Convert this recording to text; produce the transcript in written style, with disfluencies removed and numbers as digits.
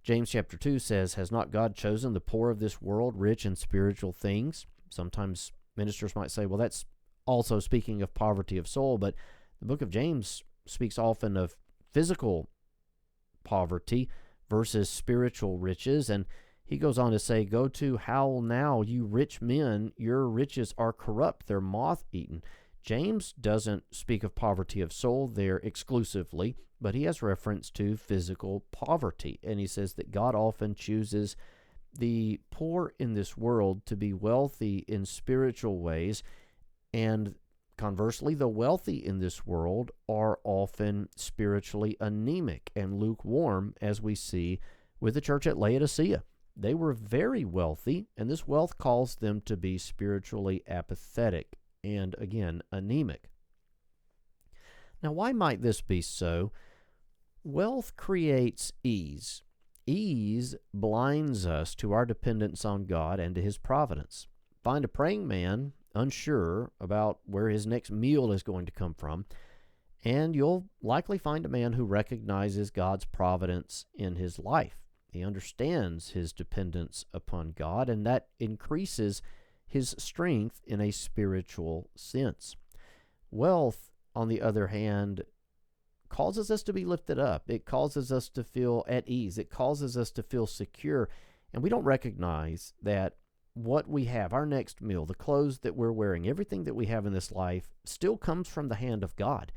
James chapter 2 says, has not God chosen the poor of this world rich in spiritual things? Sometimes ministers might say, well, that's also speaking of poverty of soul, but the book of James speaks often of physical poverty versus spiritual riches. And he goes on to say, go to howl now, you rich men, your riches are corrupt, they're moth-eaten. James doesn't speak of poverty of soul there exclusively, but he has reference to physical poverty. And he says that God often chooses the poor in this world to be wealthy in spiritual ways, and conversely, the wealthy in this world are often spiritually anemic and lukewarm, as we see with the church at Laodicea. They were very wealthy, and this wealth caused them to be spiritually apathetic and, again, anemic. Now, why might this be so? Wealth creates ease. Ease blinds us to our dependence on God and to His providence. Find a praying man unsure about where his next meal is going to come from, and you'll likely find a man who recognizes God's providence in his life. He understands his dependence upon God, and that increases his strength in a spiritual sense. Wealth, on the other hand, causes us to be lifted up. It causes us to feel at ease. It causes us to feel secure, and we don't recognize that what we have, our next meal, the clothes that we're wearing, everything that we have in this life still comes from the hand of God.